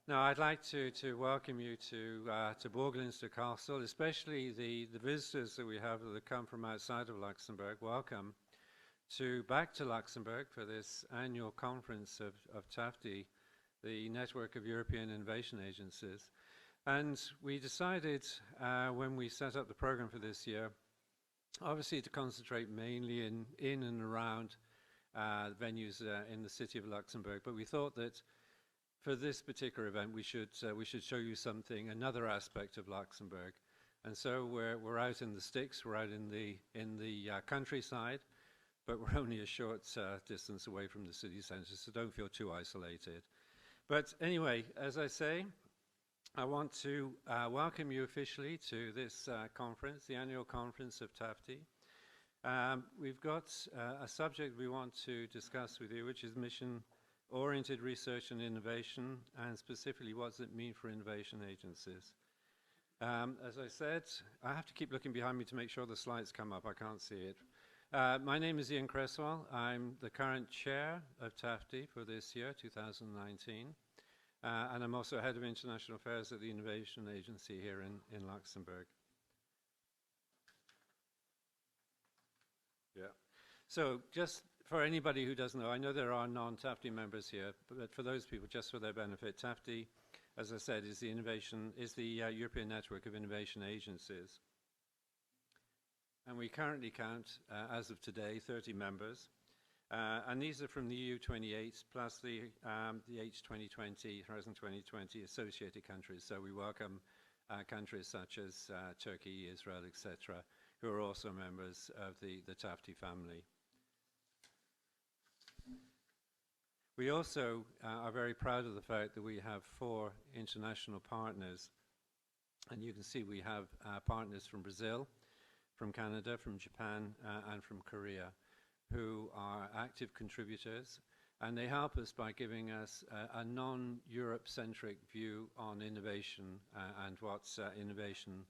Now, I'd like to welcome you to Borglinster Castle, especially the visitors that we have that come from outside of Luxembourg. Welcome back to Luxembourg for this annual conference of TAFTIE, the Network of European Innovation Agencies. And we decided when we set up the program for this year, obviously to concentrate mainly in and around venues in the city of Luxembourg, but we thought that for this particular event, we should show you another aspect of Luxembourg, and so we're out in the sticks, we're out in the countryside, but we're only a short distance away from the city centre, so don't feel too isolated. But anyway, as I say, I want to welcome you officially to this conference, the annual conference of TAFTIE. We've got a subject we want to discuss with you, which is mission-oriented research and innovation, and specifically what does it mean for innovation agencies. As I said, I have to keep looking behind me to make sure the slides come up. I can't see it. My name is Ian Cresswell. I'm the current chair of TAFTIE for this year, 2019, and I'm also head of international affairs at the Innovation Agency here in Luxembourg. Yeah. So just for anybody who doesn't know, I know there are non-TAFTIE members here, but for those people, just for their benefit, TAFTIE, as I said, is the European Network of Innovation Agencies. And we currently count, as of today, 30 members. And these are from the EU 28 plus the H2020, Horizon 2020 associated countries. So we welcome countries such as Turkey, Israel, etc., who are also members of the TAFTIE family. We also are very proud of the fact that we have 4 international partners. And you can see we have partners from Brazil, from Canada, from Japan, and from Korea, who are active contributors. And they help us by giving us a non-Europe-centric view on innovation and what innovation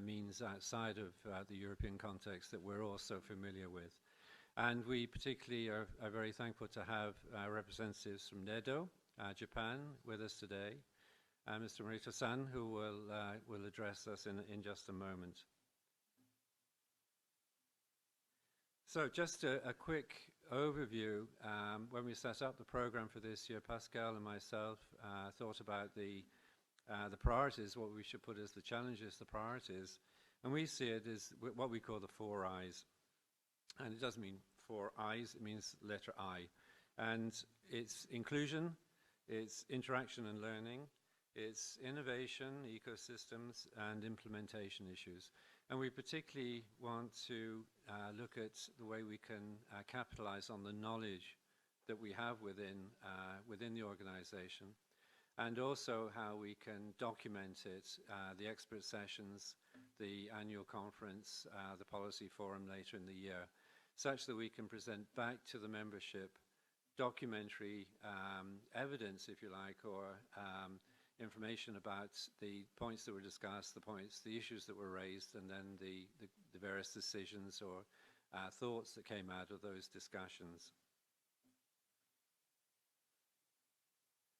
means outside of the European context that we're also familiar with. And we particularly are very thankful to have representatives from NEDO, Japan, with us today, Mr. Morita-san, who will address us in just a moment. So just a quick overview. When we set up the program for this year, Pascal and myself thought about the priorities, what we should put as the challenges, the priorities, and we see it as what we call the 4 I's. And it doesn't mean 4 I's, it means letter I. And it's inclusion, it's interaction and learning, it's innovation, ecosystems, and implementation issues. And we particularly want to look at the way we can capitalize on the knowledge that we have within the organization, and also how we can document it, the expert sessions, the annual conference, the policy forum later in the year, such that we can present back to the membership documentary evidence, if you like, or information about the points that were discussed, the issues that were raised, and then the various decisions or thoughts that came out of those discussions.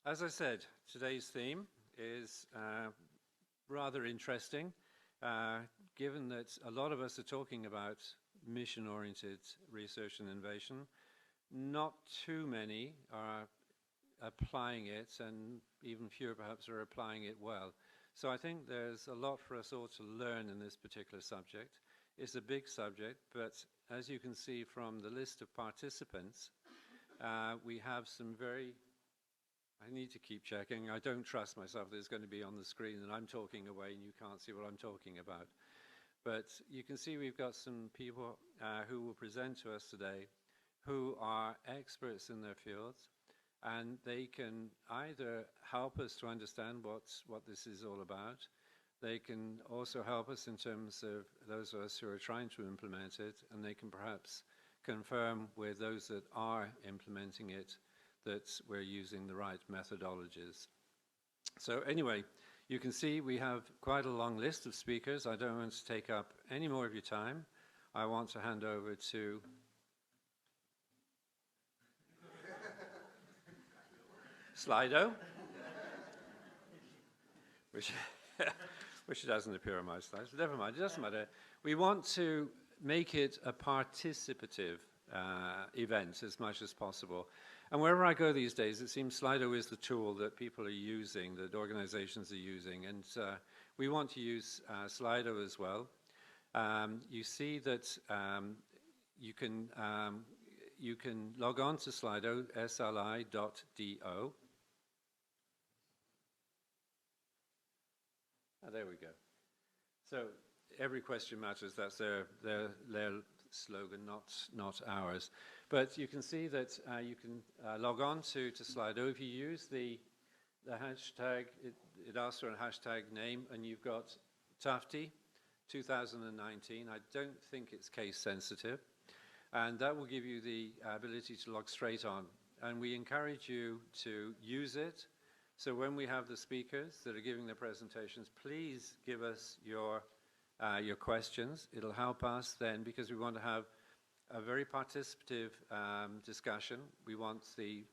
As I said, today's theme is rather interesting, given that a lot of us are talking about mission-oriented research and innovation. Not too many are applying it, and even fewer perhaps are applying it well. So I think there's a lot for us all to learn in this particular subject. It's a big subject, but as you can see from the list of participants, we have some very... I need to keep checking. I don't trust myself that it's going to be on the screen and I'm talking away and you can't see what I'm talking about. But you can see we've got some people who will present to us today who are experts in their fields, and they can either help us to understand what this is all about. They can also help us in terms of those of us who are trying to implement it, and they can perhaps confirm with those that are implementing it that we're using the right methodologies. So anyway, you can see we have quite a long list of speakers. I don't want to take up any more of your time. I want to hand over to Slido. which, which doesn't appear on my slides. Never mind, it doesn't matter. We want to make it a participative event as much as possible. And wherever I go these days, it seems Slido is the tool that people are using, that organizations are using. And we want to use Slido as well. You see that you can log on to Slido, sli.do. There we go. So every question matters. That's their slogan, not ours. But you can see that you can log on to Slido. If you use the hashtag, it asks for a hashtag name, and you've got TAFTIE 2019. I don't think it's case sensitive. And that will give you the ability to log straight on. And we encourage you to use it. So when we have the speakers that are giving their presentations, please give us your questions. It'll help us then, because we want to have a very participative discussion. We want the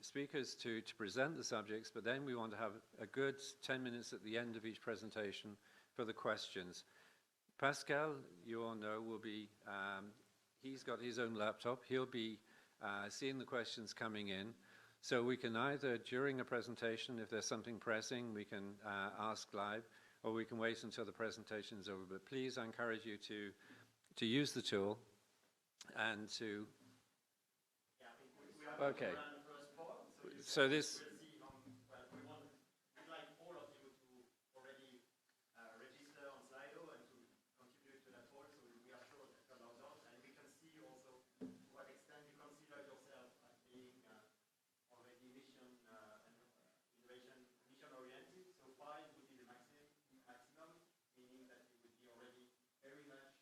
speakers to present the subjects, but then we want to have a good 10 minutes at the end of each presentation for the questions. Pascal, you all know, will be, he's got his own laptop. He'll be seeing the questions coming in. So we can either, during a presentation, if there's something pressing, we can ask live, or we can wait until the presentation is over. But please, I encourage you to use the tool and to... Yeah, I think we are going to run the first part. So this... We'd like all of you to already register on Slido and to contribute to that poll, so we are sure that that logs on. And we can see also to what extent you consider yourself as being already mission and innovation mission-oriented. So 5 would be the maximum, meaning that you would be already very much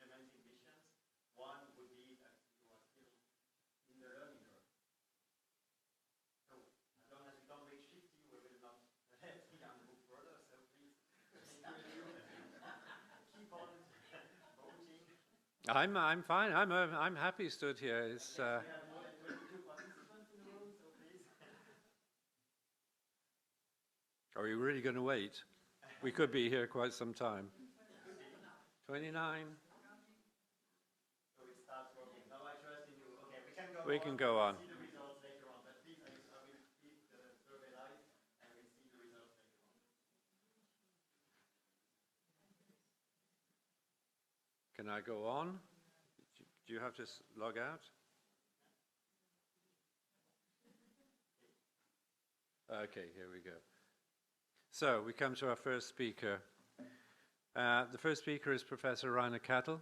implementing missions. 1 would be that you are still in the learning curve. So as long as we don't reach 50, we will not let Ian move further. So please keep on voting. I'm fine. I'm happy stood here. It's, we have more than 22 participants in the room, so please. Are we really going to wait? We could be here quite some time. 29. So it starts working. No, I trust in you. Okay, we can go on. We can go on. We'll see the results later on. But please, I will keep the survey live and we'll see the results later on. Can I go on? Do you have to log out? Okay, here we go. So we come to our first speaker. The first speaker is Professor Rainer Kattel.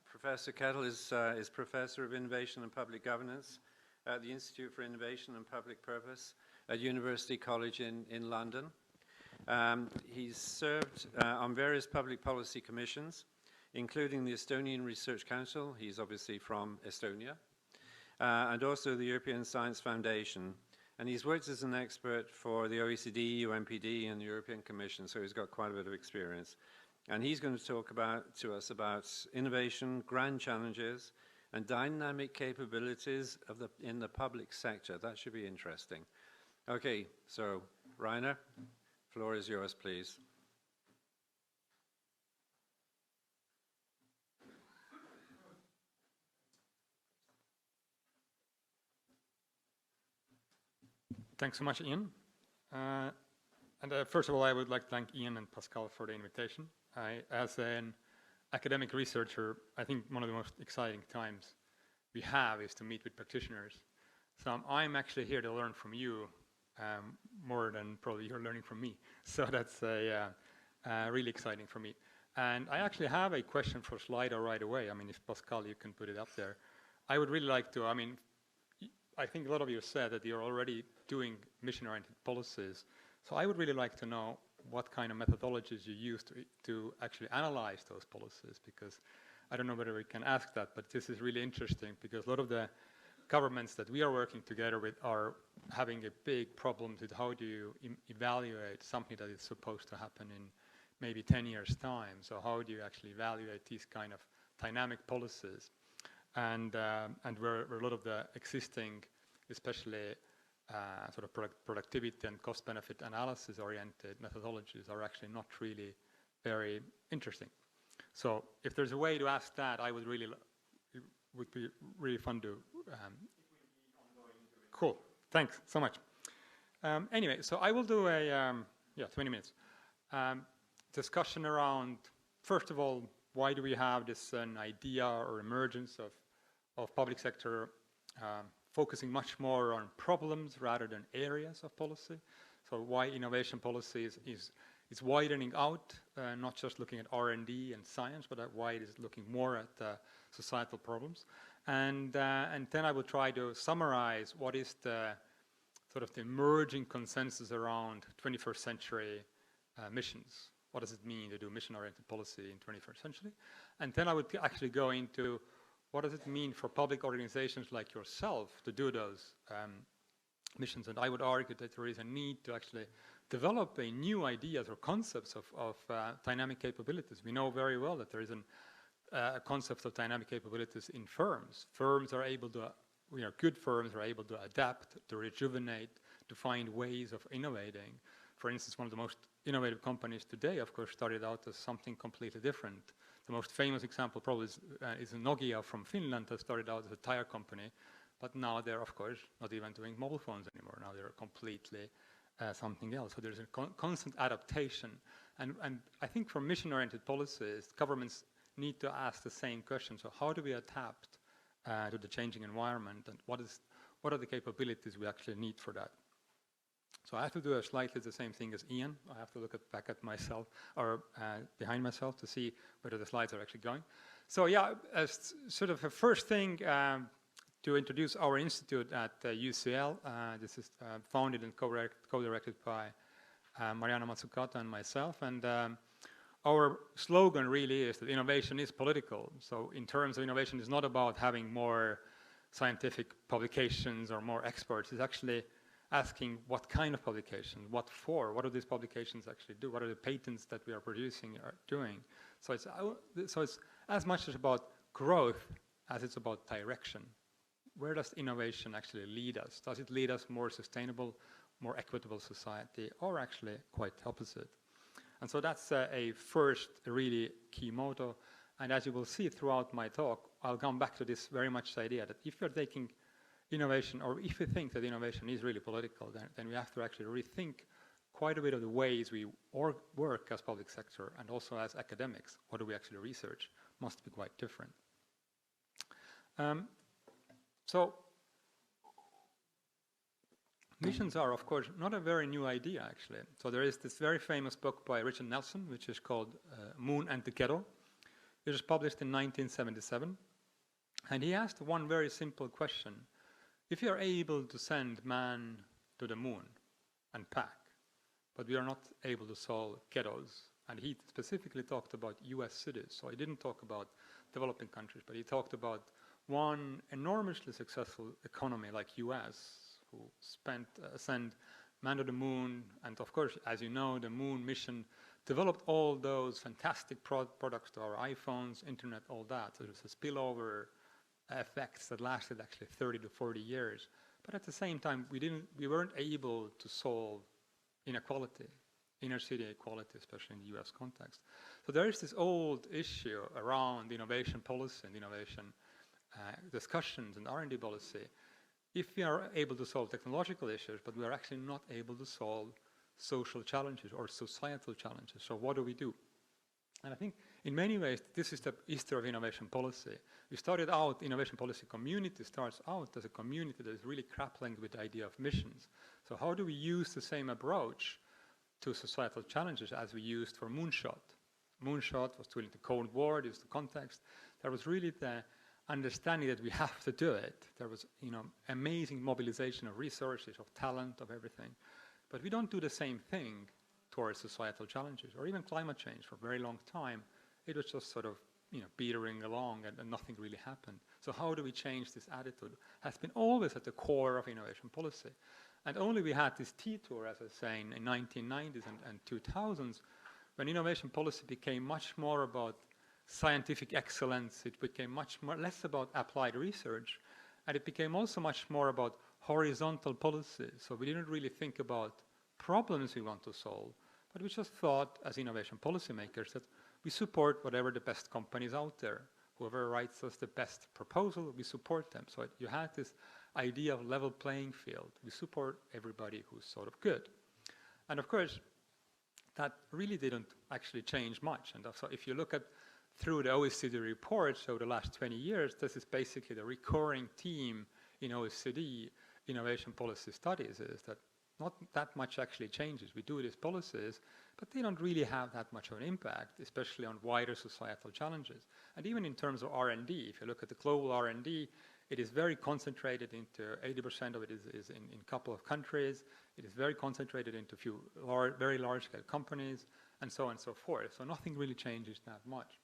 Professor Kattel is Professor of Innovation and Public Governance at the Institute for Innovation and Public Purpose at University College in London. He's served on various public policy commissions, including the Estonian Research Council. He's obviously from Estonia, and also the European Science Foundation. And he's worked as an expert for the OECD, UNPD, and the European Commission, so he's got quite a bit of experience. And he's going to talk to us about innovation, grand challenges, and dynamic capabilities in the public sector. That should be interesting. Okay, so Rainer, floor is yours, please. Thanks so much, Ian. First of all, I would like to thank Ian and Pascal for the invitation. As an academic researcher, I think one of the most exciting times we have is to meet with practitioners. So I'm actually here to learn from you more than probably you're learning from me. So that's really exciting for me. And I actually have a question for Slido right away. I mean, if Pascal, you can put it up there. I would really like to, I think a lot of you said that you're already doing mission-oriented policies. So I would really like to know what kind of methodologies you use to actually analyze those policies, because I don't know whether we can ask that, but this is really interesting because a lot of the governments that we are working together with are having a big problem with how do you evaluate something that is supposed to happen in maybe 10 years' time. So how do you actually evaluate these kind of dynamic policies? And where a lot of the existing, especially sort of productivity and cost-benefit analysis-oriented methodologies are actually not really very interesting. So if there's a way to ask that, it would be really fun to. Cool. Thanks so much. Anyway, so I will do a 20 minutes discussion around, first of all, why do we have this idea or emergence of public sector focusing much more on problems rather than areas of policy. So why innovation policy is widening out, not just looking at R&D and science, but why it is looking more at societal problems. And then I will try to summarize what is the sort of the emerging consensus around 21st century missions. What does it mean to do mission-oriented policy in 21st century? And then I would actually go into what does it mean for public organizations like yourself to do those missions. And I would argue that there is a need to actually develop a new ideas or concepts of dynamic capabilities. We know very well that there is a concept of dynamic capabilities in firms. Firms are able to, good firms are able to adapt, to rejuvenate, to find ways of innovating. For instance, one of the most innovative companies today, of course, started out as something completely different. The most famous example probably is Nokia from Finland that started out as a tire company, but now they're, of course, not even doing mobile phones anymore. Now they're completely something else. So there's a constant adaptation. And I think for mission-oriented policies, governments need to ask the same question. So how do we adapt to the changing environment, and what are the capabilities we actually need for that? So I have to do slightly the same thing as Ian. I have to look back at myself, or behind myself, to see whether the slides are actually going. So yeah, as sort of a first thing to introduce our institute at UCL. This is founded and co-directed by Mariana Mazzucato and myself. And our slogan really is that innovation is political. So in terms of innovation, it's not about having more scientific publications or more experts. It's actually asking what kind of publication, what for, what do these publications actually do, what are the patents that we are producing are doing. So it's as much as about growth as it's about direction. Where does innovation actually lead us? Does it lead us more sustainable, more equitable society, or actually quite opposite? And so that's a first really key motto. And as you will see throughout my talk, I'll come back to this very much idea that if you're taking innovation, or if you think that innovation is really political, then we have to actually rethink quite a bit of the ways we work as public sector and also as academics. What do we actually research? Must be quite different. So missions are, of course, not a very new idea, actually. So there is this very famous book by Richard Nelson, which is called Moon and the Ghetto. It was published in 1977. And he asked one very simple question. If you are able to send man to the moon and back, but we are not able to solve ghettos, and he specifically talked about US cities, so he didn't talk about developing countries, but he talked about one enormously successful economy like US, who sent man to the moon, and of course, as you know, the moon mission developed all those fantastic products to our iPhones, internet, all that. So there's a spillover effects that lasted actually 30 to 40 years. But at the same time, we weren't able to solve inequality, inner city equality, especially in the US context. So there is this old issue around innovation policy and innovation discussions and R&D policy. If we are able to solve technological issues, but we are actually not able to solve social challenges or societal challenges, so what do we do? And I think in many ways, this is the history of innovation policy. We started out, innovation policy community starts out as a community that is really grappling with the idea of missions. So how do we use the same approach to societal challenges as we used for Moonshot? Moonshot was during the Cold War, this is the context. There was really the understanding that we have to do it. There was, amazing mobilization of resources, of talent, of everything. But we don't do the same thing towards societal challenges, or even climate change. For a very long time, it was just sort of, petering along and nothing really happened. So how do we change this attitude? Has been always at the core of innovation policy. And only we had this T-tour, as I was saying, in 1990s and 2000s, when innovation policy became much more about scientific excellence. It became much less about applied research, And it became also much more about horizontal policies. So we didn't really think about problems we want to solve, but we just thought as innovation policymakers that we support whatever the best companies out there. Whoever writes us the best proposal, we support them. So you had this idea of level playing field. We support everybody who's sort of good. And of course, that really didn't actually change much. And so if you look at through the OECD reports over the last 20 years, this is basically the recurring theme in OECD innovation policy studies, is that not that much actually changes. We do these policies, but they don't really have that much of an impact, especially on wider societal challenges. And even in terms of R&D, if you look at the global R&D, it is very concentrated into 80% of it is in a couple of countries. It is very concentrated into a few very large-scale companies, and so on and so forth. So nothing really changes that much.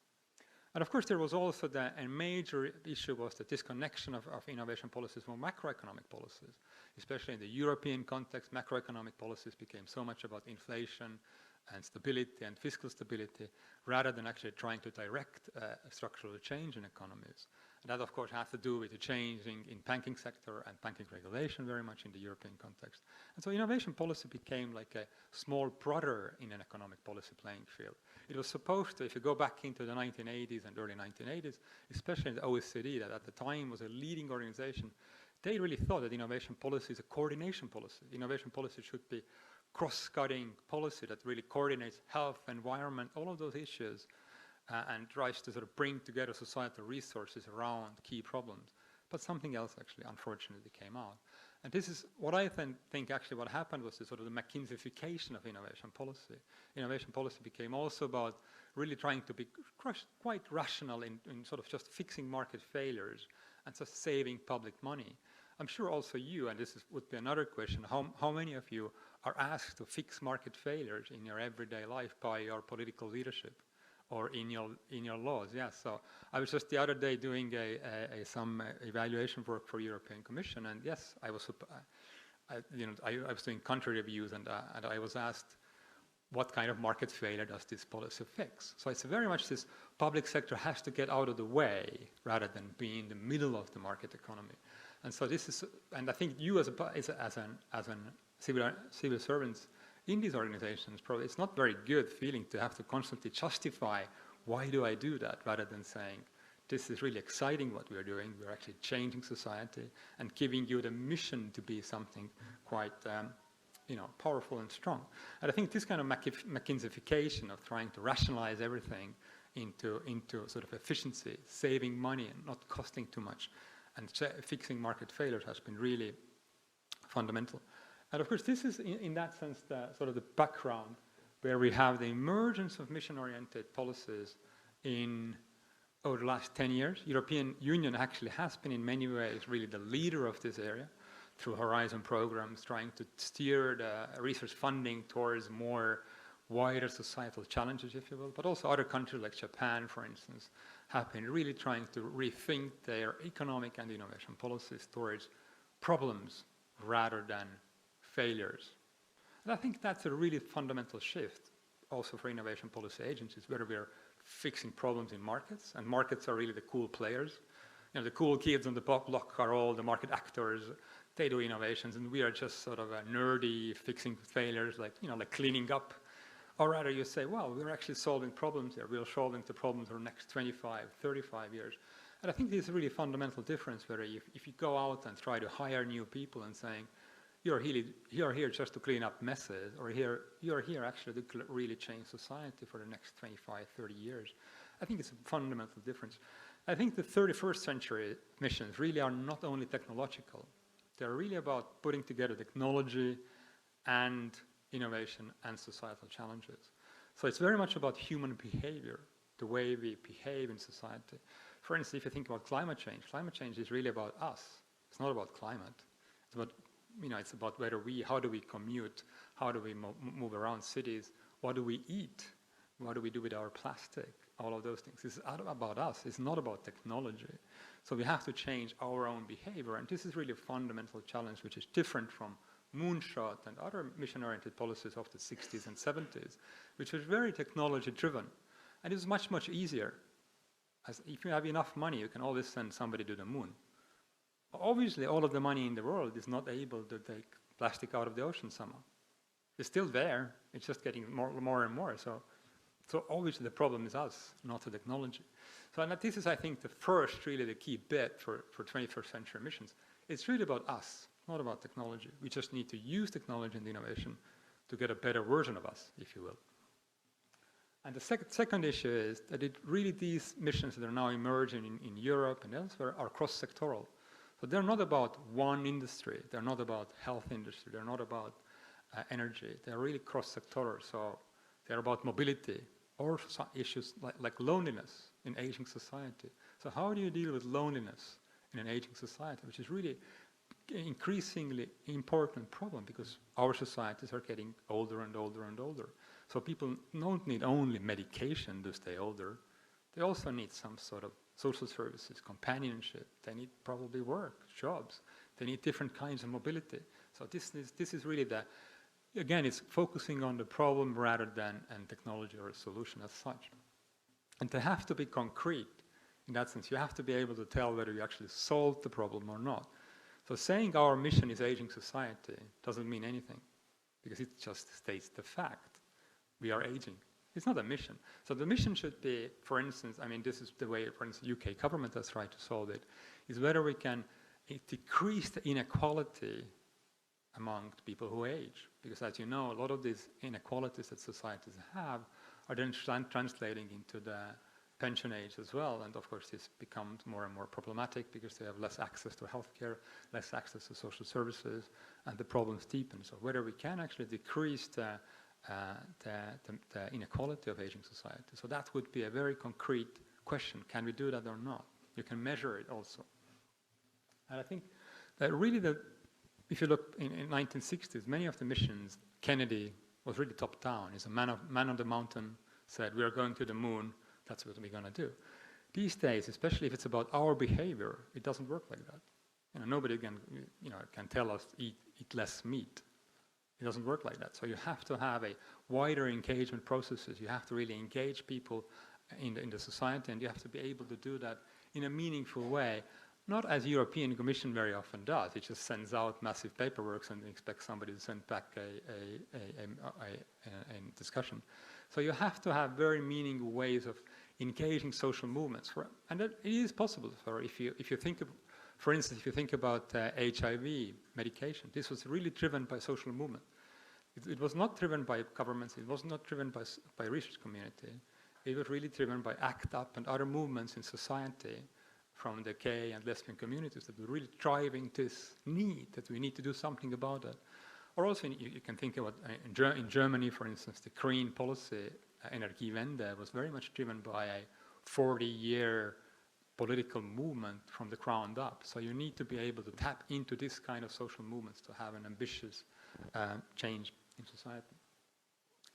And of course, there was also a major issue was the disconnection of innovation policies from macroeconomic policies. Especially in the European context, macroeconomic policies became so much about inflation and stability and fiscal stability, rather than actually trying to direct structural change in economies. And that, of course, has to do with the change in banking sector and banking regulation very much in the European context. And so innovation policy became like a small brother in an economic policy playing field. It was supposed to, if you go back into the 1980s and early 1980s, especially in the OECD, that at the time was a leading organization, they really thought that innovation policy is a coordination policy. Innovation policy should be cross-cutting policy that really coordinates health, environment, all of those issues, and tries to sort of bring together societal resources around key problems. But something else actually, unfortunately, came out. And this is what I think actually what happened was sort of the McKinseyfication of innovation policy. Innovation policy became also about really trying to be quite rational in sort of just fixing market failures and just saving public money. I'm sure also you, and this would be another question, how many of you are asked to fix market failures in your everyday life by your political leadership or in your laws? Yes. So I was just the other day doing some evaluation work for European Commission, and yes, I was doing country reviews, and I was asked, what kind of market failure does this policy fix? So it's very much this public sector has to get out of the way rather than be in the middle of the market economy. And so this is, and I think you as an civil servants in these organizations, probably it's not very good feeling to have to constantly justify why do I do that, rather than saying this is really exciting what we're doing. We're actually changing society and giving you the mission to be something quite powerful and strong. And I think this kind of McKinseyfication of trying to rationalize everything into sort of efficiency, saving money and not costing too much, and fixing market failures has been really fundamental. And of course, this is in that sense sort of the background where we have the emergence of mission-oriented policies over the last 10 years. European Union actually has been in many ways really the leader of this area through Horizon programs, trying to steer the research funding towards more wider societal challenges, if you will. But also other countries like Japan, for instance, have been really trying to rethink their economic and innovation policies towards problems rather than failures. And I think that's a really fundamental shift also for innovation policy agencies, whether we're fixing problems in markets, and markets are really the cool players. The cool kids on the block are all the market actors. They do innovations, and we are just sort of a nerdy fixing failures, like cleaning up. Or rather you say, well, we're actually solving problems here. We're solving the problems for the next 25, 35 years. And I think this is a really fundamental difference where if you go out and try to hire new people and saying, you're here just to clean up messes, or you're here actually to really change society for the next 25, 30 years. I think it's a fundamental difference. I think the 31st century missions really are not only technological. They're really about putting together technology and innovation and societal challenges. So it's very much about human behavior, the way we behave in society. For instance, if you think about climate change is really about us. It's not about climate. It's about it's about how do we commute, how do we move around cities, what do we eat, what do we do with our plastic, all of those things. It's about us, it's not about technology. So we have to change our own behavior, and this is really a fundamental challenge which is different from Moonshot and other mission-oriented policies of the 60s and 70s, which was very technology-driven. And it was much, much easier. As if you have enough money, you can always send somebody to the moon. Obviously, all of the money in the world is not able to take plastic out of the ocean somehow. It's still there. It's just getting more and more. So obviously the problem is us, not the technology. So and this is, I think, really the key bit for 21st century missions. It's really about us, not about technology. We just need to use technology and innovation to get a better version of us, if you will. And the second issue is that these missions that are now emerging in Europe and elsewhere are cross-sectoral. So they're not about one industry. They're not about health industry. They're not about energy. They're really cross-sectoral. So they're about mobility or issues like loneliness in aging society. So how do you deal with loneliness in an aging society, which is really increasingly important problem because our societies are getting older and older and older. So people don't need only medication to stay older. They also need some sort of social services, companionship. They need probably work, jobs. They need different kinds of mobility. So this is really again, it's focusing on the problem rather than technology or a solution as such. And they have to be concrete in that sense. You have to be able to tell whether you actually solved the problem or not. So saying our mission is aging society doesn't mean anything because it just states the fact. We are aging. It's not a mission. So the mission should be, for instance, I mean, this is the way, for instance, the UK government has tried to solve it, is whether we can decrease the inequality among people who age. Because as you know, a lot of these inequalities that societies have are then translating into the pension age as well. And of course, this becomes more and more problematic because they have less access to healthcare, less access to social services, and the problems deepen. So whether we can actually decrease the inequality of aging society. So that would be a very concrete question. Can we do that or not? You can measure it also. And I think that really if you look in 1960s, many of the missions, Kennedy was really top down. He's a man on the mountain, said, we are going to the moon, that's what we're going to do. These days, especially if it's about our behavior, it doesn't work like that. Nobody can tell us eat less meat. It doesn't work like that. So you have to have a wider engagement processes. You have to really engage people in the society, and you have to be able to do that in a meaningful way, not as European Commission very often does. It just sends out massive paperwork and expects somebody to send back a discussion. So you have to have very meaningful ways of engaging social movements. And it is possible. If you think of, for instance, if you think about HIV medication, this was really driven by social movement. It was not driven by governments. It was not driven by research community. It was really driven by ACT UP and other movements in society from the gay and lesbian communities that were really driving this need that we need to do something about it. Or also you can think about in Germany, for instance, the green policy, Energiewende, was very much driven by a 40-year political movement from the ground up. So you need to be able to tap into this kind of social movements to have an ambitious change in society.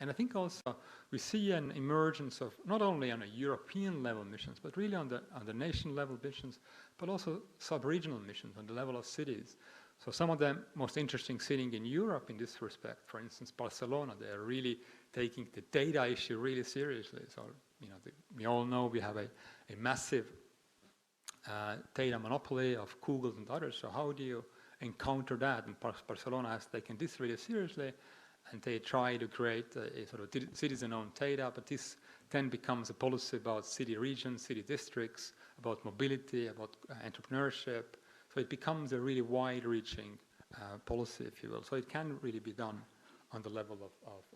And I think also we see an emergence of not only on a European level missions, but really on the nation level missions, but also sub-regional missions on the level of cities. So some of the most interesting cities in Europe in this respect, for instance, Barcelona, they are really taking the data issue really seriously. So, we all know we have a massive data monopoly of Google and others. So how do you encounter that? And Barcelona has taken this really seriously, and they try to create a sort of citizen-owned data, but this then becomes a policy about city regions, city districts, about mobility, about entrepreneurship. So it becomes a really wide-reaching policy, if you will. So it can really be done on the level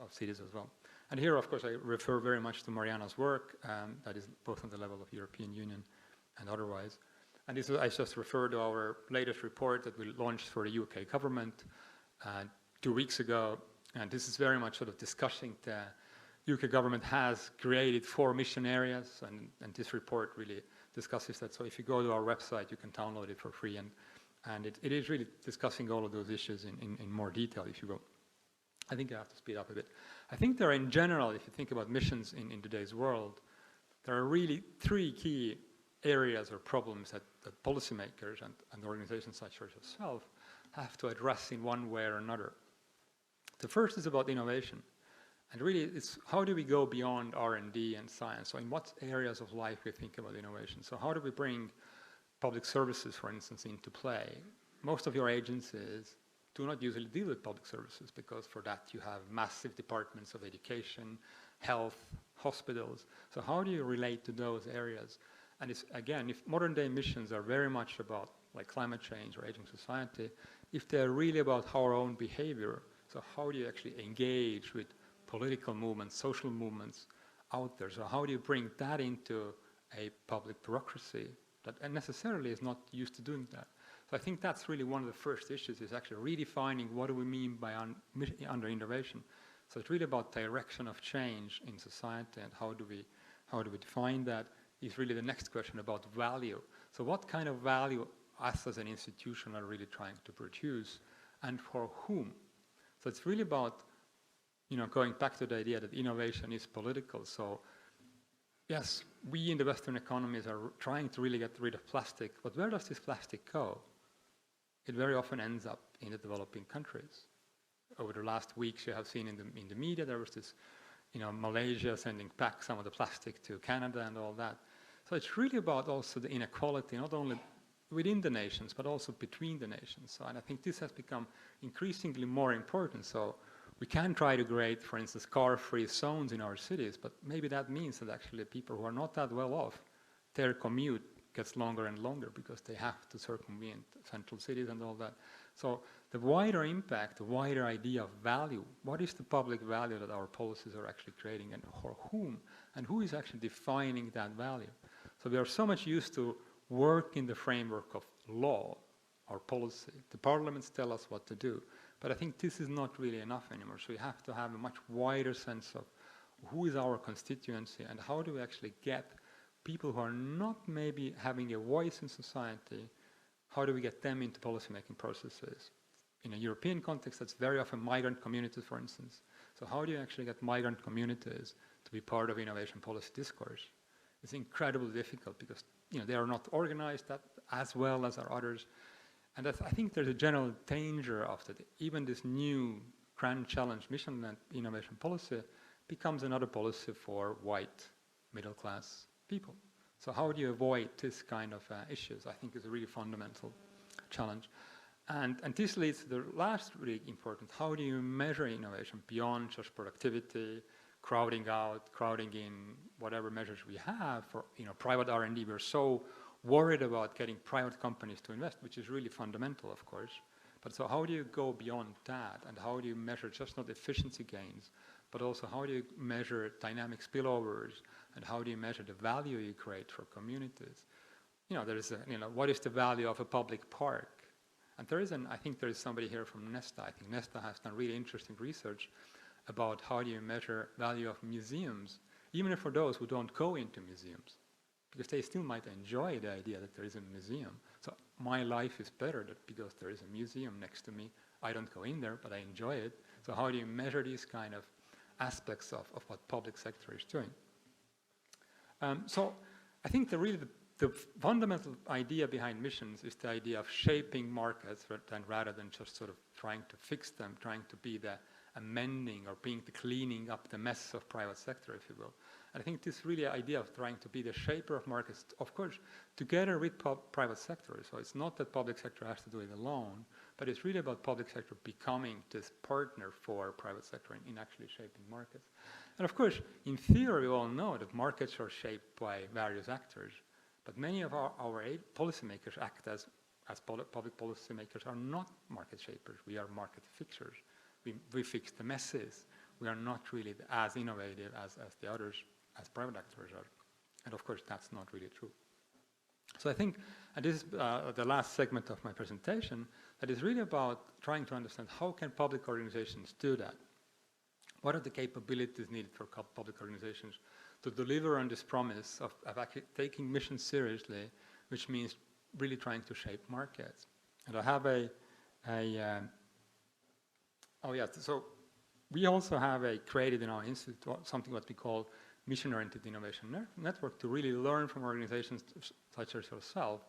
of cities as well. And here, of course, I refer very much to Mariana's work, that is both on the level of European Union and otherwise. And this is, I just refer to our latest report that we launched for the UK government 2 weeks ago. And this is very much sort of discussing the UK government has created 4 mission areas, and this report really discusses that. So if you go to our website, you can download it for free. And it is really discussing all of those issues in more detail, if you will. I think I have to speed up a bit. I think there are, in general, if you think about missions in today's world, there are really 3 key areas or problems that policymakers and organizations such as yourself have to address in one way or another. The first is about innovation. And really, it's how do we go beyond R&D and science? So in what areas of life we think about innovation? So how do we bring public services, for instance, into play. Most of your agencies do not usually deal with public services because for that you have massive departments of education, health, hospitals. So how do you relate to those areas? And it's, again, if modern day missions are very much about like climate change or aging society, if they're really about our own behavior, so how do you actually engage with political movements, social movements out there? So how do you bring that into a public bureaucracy that necessarily is not used to doing that? So I think that's really one of the first issues, is actually redefining what do we mean by under innovation. So it's really about direction of change in society, and how do we define that is really the next question about value. So what kind of value us as an institution are really trying to produce, and for whom? So it's really about, going back to the idea that innovation is political. So yes, we in the Western economies are trying to really get rid of plastic, but where does this plastic go? It very often ends up in the developing countries. Over the last weeks, you have seen in the media, there was this, Malaysia sending back some of the plastic to Canada and all that. So it's really about also the inequality, not only within the nations, but also between the nations. So, and I think this has become increasingly more important. So we can try to create, for instance, car-free zones in our cities, but maybe that means that actually people who are not that well off, their commute gets longer and longer because they have to circumvent central cities and all that. So the wider impact, the wider idea of value, what is the public value that our policies are actually creating, and for whom, and who is actually defining that value? So we are so much used to work in the framework of law or policy. The parliaments tell us what to do, but I think this is not really enough anymore. So we have to have a much wider sense of who is our constituency, and how do we actually get people who are not maybe having a voice in society, how do we get them into policymaking processes? In a European context, that's very often migrant communities, for instance. So how do you actually get migrant communities to be part of innovation policy discourse? It's incredibly difficult because they are not organized as well as are others. And I think there's a general danger of that. Even this new grand challenge mission-led innovation policy becomes another policy for white middle-class people. So how do you avoid this kind of issues? I think is a really fundamental challenge. And this leads to the last really important, how do you measure innovation beyond just productivity, crowding out, crowding in, whatever measures we have for private R&D. We're so worried about getting private companies to invest, which is really fundamental, of course. But so how do you go beyond that, and how do you measure just not efficiency gains, but also how do you measure dynamic spillovers, and how do you measure the value you create for communities? There is what is the value of a public park? And I think there is somebody here from Nesta. I think Nesta has done really interesting research about how do you measure value of museums, even for those who don't go into museums, because they still might enjoy the idea that there is a museum. So my life is better because there is a museum next to me. I don't go in there, but I enjoy it. So how do you measure these kind of aspects of what public sector is doing? So I think the fundamental idea behind missions is the idea of shaping markets rather than just sort of trying to fix them, trying to be the amending or being the cleaning up the mess of private sector, if you will. And I think this really idea of trying to be the shaper of markets, of course, together with private sector. So it's not that public sector has to do it alone, but it's really about public sector becoming this partner for private sector in actually shaping markets. And of course, in theory, we all know that markets are shaped by various actors, but many of our policymakers act as public policymakers are not market shapers. We are market fixers. We fix the messes. We are not really as innovative as the others, as private actors are. And of course, that's not really true. So I think, and this is the last segment of my presentation, that is really about trying to understand how can public organizations do that? What are the capabilities needed for public organizations to deliver on this promise of actually taking missions seriously, which means really trying to shape markets? And I have so we also have created in our institute something what we call mission-oriented innovation network to really learn from organizations such as yourself.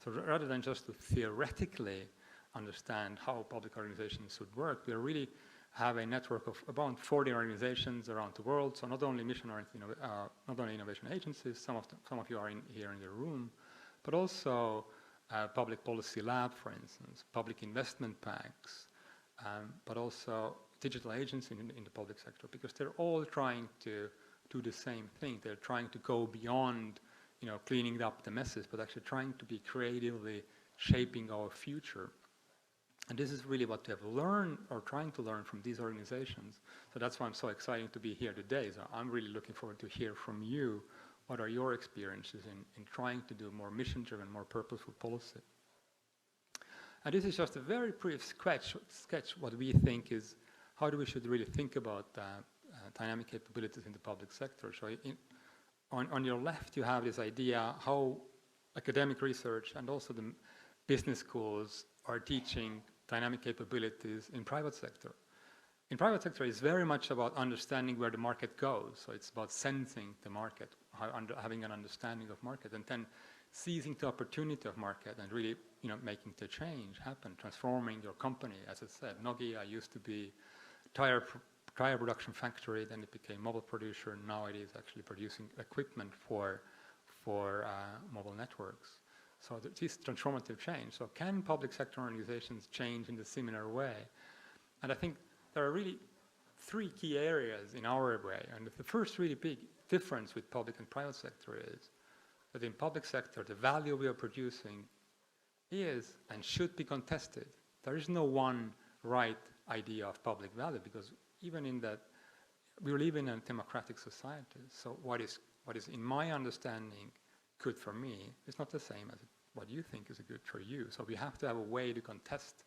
So rather than just to theoretically understand how public organizations should work, we really have a network of about 40 organizations around the world. So not only mission-oriented, not only innovation agencies, some of you are here in the room, but also public policy lab, for instance, public investment banks, but also digital agents in the public sector, because they're all trying to do the same thing. They're trying to go beyond, cleaning up the messes, but actually trying to be creatively shaping our future. And this is really what we have learned or trying to learn from these organizations. So that's why I'm so excited to be here today. So I'm really looking forward to hear from you. What are your experiences in trying to do more mission-driven, more purposeful policy? And this is just a very brief sketch what we think is how we should really think about dynamic capabilities in the public sector. So on your left, you have this idea how academic research and also the business schools are teaching dynamic capabilities in private sector. In private sector, it's very much about understanding where the market goes. So it's about sensing the market, having an understanding of market, and then seizing the opportunity of market and really, making the change happen, transforming your company. As I said, Nokia used to be tire production factory, then it became mobile producer, and now it is actually producing equipment for mobile networks. So this transformative change. So can public sector organizations change in a similar way? And I think there are really three key areas in our way. And the first really big difference with public and private sector is that in public sector, the value we are producing is and should be contested. There is no one right idea of public value, because even in that, we live in a democratic society. So what is in my understanding good for me is not the same as what you think is good for you. So we have to have a way to contest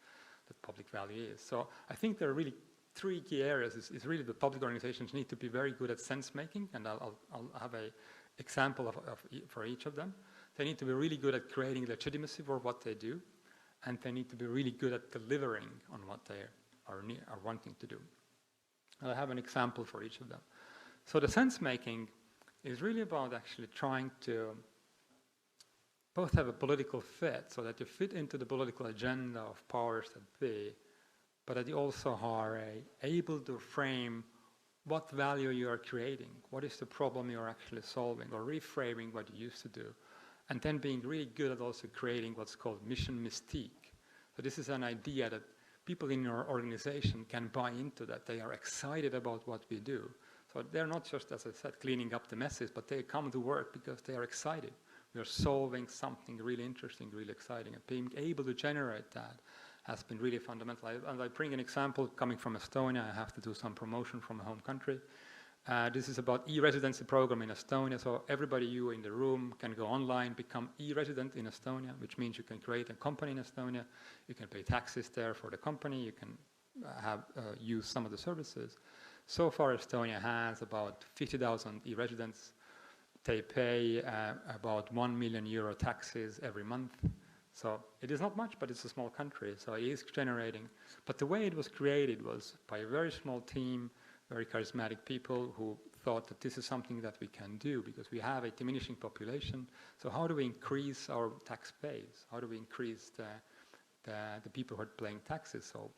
that public value is. So I think there are really three key areas. Is really the public organizations need to be very good at sense making, and I'll have a example for each of them. They need to be really good at creating legitimacy for what they do, and they need to be really good at delivering on what they are wanting to do. I'll have an example for each of them. So the sense making is really about actually trying to both have a political fit, so that you fit into the political agenda of powers that be, but that you also are able to frame what value you are creating, what is the problem you are actually solving, or reframing what you used to do, and then being really good at also creating what's called mission mystique. So this is an idea that people in your organization can buy into, that they are excited about what we do. So they're not just, as I said, cleaning up the messes, but they come to work because they are excited. We are solving something really interesting, really exciting, and being able to generate that has been really fundamental. And I bring an example coming from Estonia. I have to do some promotion from my home country. This is about e-residency program in Estonia. So everybody you in the room can go online, become e-resident in Estonia, which means you can create a company in Estonia. You can pay taxes there for the company. You can use some of the services. So far, Estonia has about 50,000 e-residents. They pay about €1 million taxes every month. So it is not much, but it's a small country. So it is generating. But the way it was created was by a very small team, very charismatic people who thought that this is something that we can do because we have a diminishing population. So how do we increase our tax base? How do we increase the people who are paying taxes? So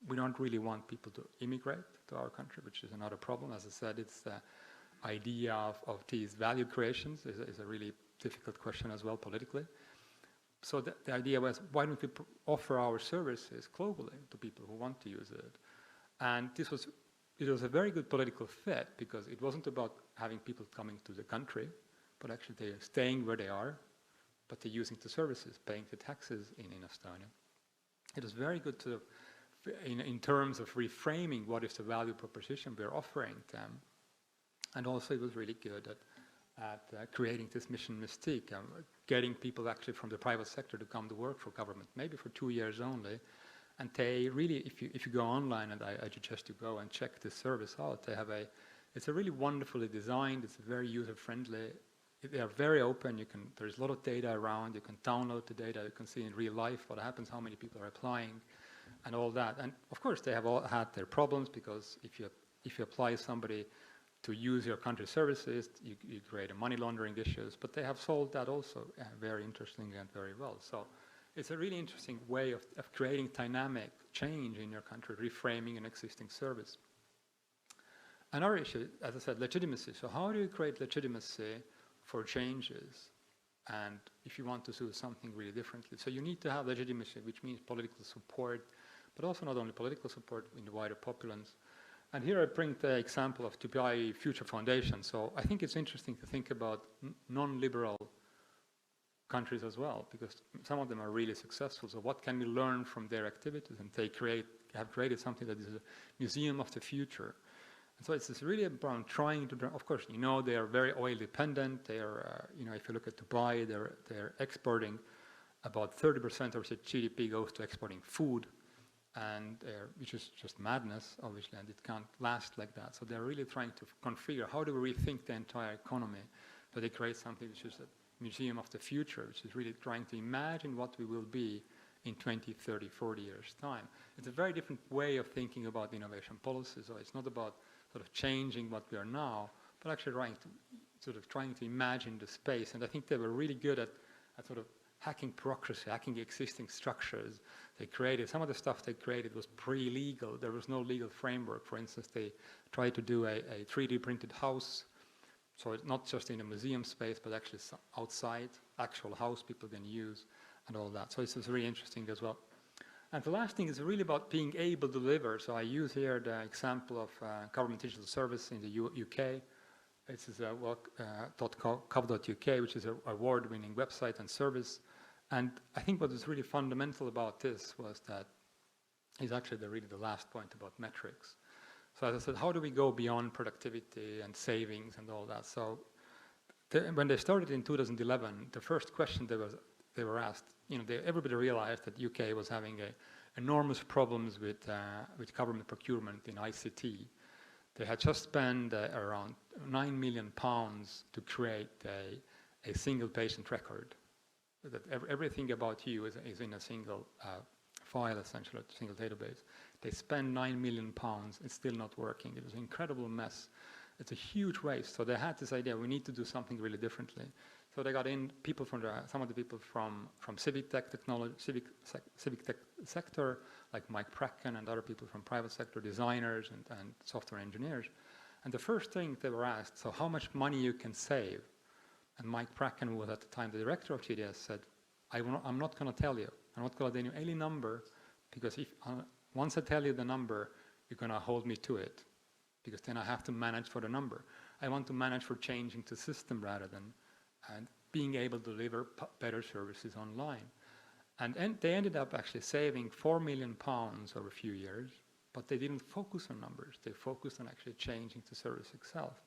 we don't really want people to immigrate to our country, which is another problem. As I said, it's the idea of these value creations is a really difficult question as well politically. So the idea was, why don't we offer our services globally to people who want to use it? And it was a very good political fit because it wasn't about having people coming to the country, but actually they're staying where they are, but they're using the services, paying the taxes in Estonia. It was very good to, in terms of reframing what is the value proposition we're offering them. And also it was really good at creating this mission mystique, getting people actually from the private sector to come to work for government, maybe for 2 years only. And they really, if you go online, and I suggest you go and check this service out, it's a really wonderfully designed, it's very user-friendly, they are very open, there's a lot of data around, you can download the data, you can see in real life what happens, how many people are applying, and all that. And of course they have all had their problems, because if you apply somebody to use your country's services, you create a money laundering issues, but they have solved that also very interestingly and very well. So it's a really interesting way of creating dynamic change in your country, reframing an existing service. Another issue, as I said, legitimacy. So how do you create legitimacy for changes? and if you want to do something really differently. So you need to have legitimacy, which means political support, but also not only political support in the wider populace. And here I bring the example of Dubai Future Foundation. So I think it's interesting to think about non-liberal countries as well, because some of them are really successful. So what can we learn from their activities? And they have created something that is a museum of the future. And so it's really about trying to, of course, they are very oil dependent. They are, if you look at Dubai, they're exporting about 30% of their GDP goes to exporting food, and which is just madness, obviously, and it can't last like that. So they're really trying to configure how do we rethink the entire economy, so they create something which is a museum of the future, which is really trying to imagine what we will be in 20, 30, 40 years' time. It's a very different way of thinking about innovation policy. So it's not about sort of changing what we are now, but actually trying to imagine the space. And I think they were really good at sort of hacking bureaucracy, hacking existing structures. They created, some of the stuff they created was pre-legal. There was no legal framework. For instance, they tried to do a 3D printed house. So it's not just in a museum space, but actually outside, actual house people can use and all that. So it's really interesting as well. And the last thing is really about being able to deliver. So I use here the example of Government Digital Service in the UK. This is .gov.uk, which is an award-winning website and service. And I think what is really fundamental about this was that is actually really the last point about metrics. So as I said, how do we go beyond productivity and savings and all that? So when they started in 2011, the first question they were asked, everybody realized that UK was having enormous problems with government procurement in ICT. They had just spent around £9 million to create a single patient record. That everything about you is in a single file, essentially, a single database. They spend £9 million, it's still not working. It was an incredible mess. It's a huge waste. So they had this idea, we need to do something really differently. So they got in people from some of the people from civic tech technology, civic tech sector, like Mike Pracken and other people from private sector, designers and software engineers. And the first thing they were asked, so how much money you can save? And Mike Pracken, who was at the time the director of GDS, said, I'm not going to tell you. I'm not going to tell you any number, because once I tell you the number, you're going to hold me to it, because then I have to manage for the number. I want to manage for changing the system rather than being able to deliver better services online. And they ended up actually saving £4 million over a few years, but they didn't focus on numbers. They focused on actually changing the service itself.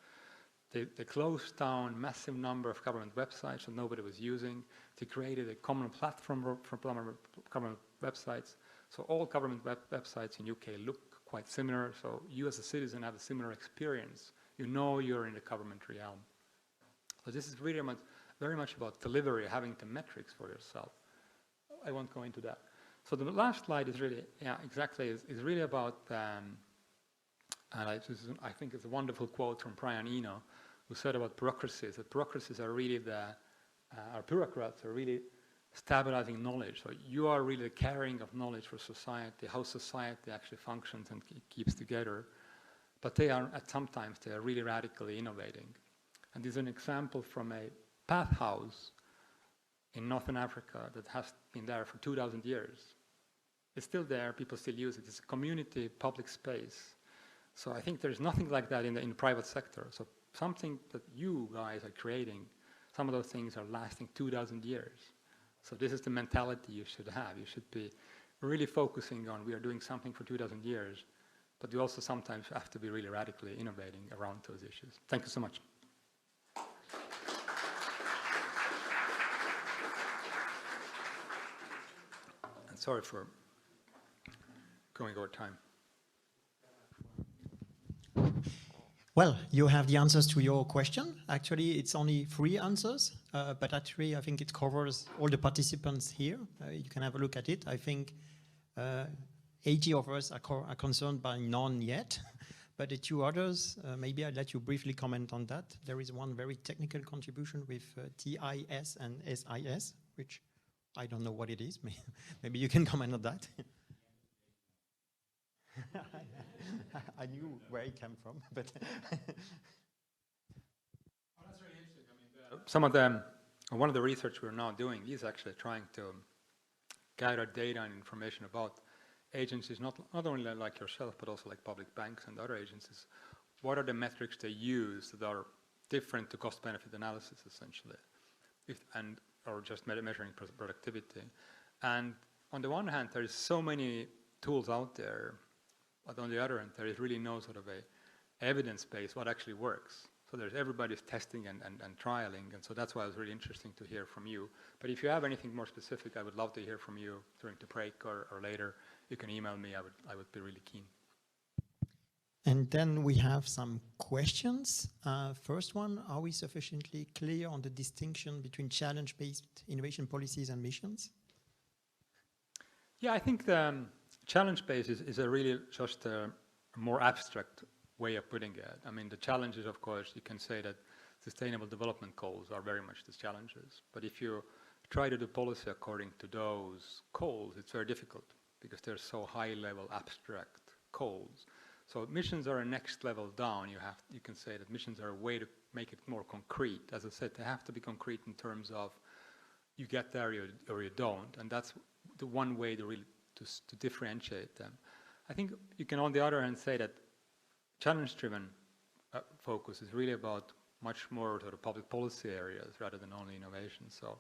They closed down a massive number of government websites that nobody was using. They created a common platform for government websites. So all government websites in UK look quite similar. So you as a citizen have a similar experience. You're in the government realm. So this is really very much about delivery, having the metrics for yourself. I won't go into that. So the last slide is really, is really about, and I think it's a wonderful quote from Brian Eno, who said about bureaucracies, that bureaucracies are really our bureaucrats are really stabilizing knowledge. So you are really the carrying of knowledge for society, how society actually functions and keeps together. But sometimes they are really radically innovating. And this is an example from a bath house in Northern Africa that has been there for 2,000 years. It's still there, people still use it. It's a community public space. So I think there's nothing like that in the private sector. So something that you guys are creating, some of those things are lasting 2,000 years. So this is the mentality you should have. You should be really focusing on, we are doing something for 2,000 years, but you also sometimes have to be really radically innovating around those issues. Thank you so much. And sorry for going over time. Well, you have the answers to your question. Actually, it's only 3 answers, but actually I think it covers all the participants here. You can have a look at it. I think 80 of us are concerned by none yet, but the 2 others, maybe I'll let you briefly comment on that. There is one very technical contribution with TIS and SIS, which I don't know what it is. Maybe you can comment on that. I knew where it came from, but that's really interesting. I mean, some of the one of the research we're now doing is actually trying to gather data and information about agencies, not only like yourself, but also like public banks and other agencies. What are the metrics they use that are different to cost-benefit analysis, essentially, or just measuring productivity? And on the one hand, there is so many tools out there, but on the other hand, there is really no sort of a evidence base what actually works. So everybody's testing and trialing, and so that's why it was really interesting to hear from you. But if you have anything more specific, I would love to hear from you during the break or later. You can email me. I would be really keen. And then we have some questions. First one, are we sufficiently clear on the distinction between challenge-based innovation policies and missions? Yeah, I think the challenge-based is a really just a more abstract way of putting it. I mean, the challenges, of course, you can say that sustainable development goals are very much the challenges. But if you try to do policy according to those goals, it's very difficult because they're so high-level abstract goals. So missions are a next level down. You can say that missions are a way to make it more concrete. As I said, they have to be concrete in terms of you get there or you don't, and that's the one way to really to differentiate them. I think you can, on the other hand, say that challenge-driven focus is really about much more sort of public policy areas rather than only innovation. So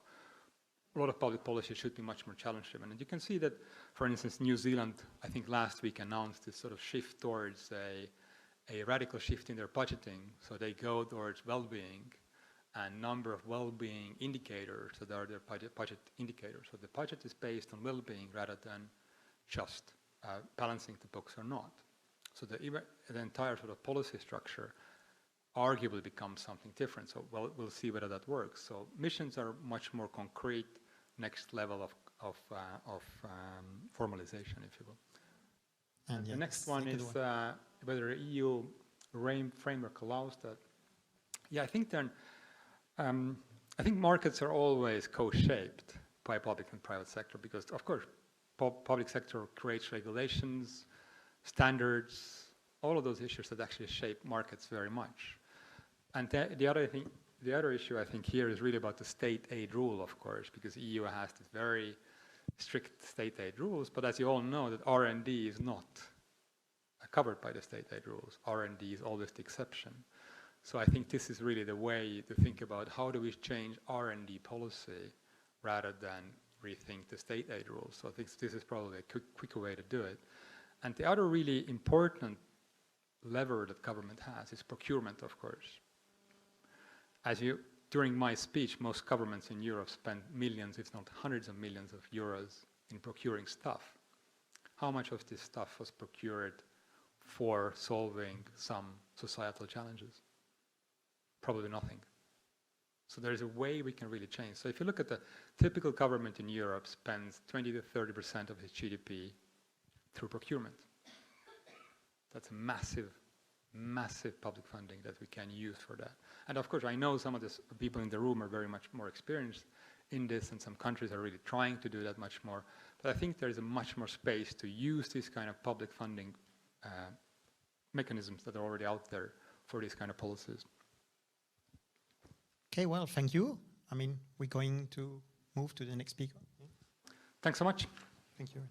a lot of public policy should be much more challenge-driven. And you can see that, for instance, New Zealand, I think last week announced this sort of shift towards a radical shift in their budgeting. So they go towards well-being and number of well-being indicators that are their budget indicators. So the budget is based on well-being rather than just balancing the books or not. So the entire sort of policy structure arguably becomes something different. So we'll see whether that works. So missions are much more concrete, next level of formalization, if you will. And the next one is whether EU framework allows that. Yeah, I think then I think markets are always co-shaped by public and private sector because, of course, public sector creates regulations, standards, all of those issues that actually shape markets very much. And the other issue I think here is really about the state aid rule, of course, because EU has this very strict state aid rules, but as you all know, that R&D is not covered by the state aid rules. R&D is always the exception. So I think this is really the way to think about how do we change R&D policy rather than rethink the state aid rules. So I think this is probably a quicker way to do it. And the other really important lever that government has is procurement, of course. During my speech, most governments in Europe spend millions, if not hundreds of millions of euros in procuring stuff. How much of this stuff was procured for solving some societal challenges? Probably nothing. So there is a way we can really change. So if you look at the typical government in Europe spends 20 to 30% of its GDP through procurement. That's a massive, massive public funding that we can use for that. And of course, I know some of the people in the room are very much more experienced in this, and some countries are really trying to do that much more. But I think there is a much more space to use this kind of public funding mechanisms that are already out there for these kind of policies. Okay, well, thank you. I mean, we're going to move to the next speaker. Thanks so much. Thank you.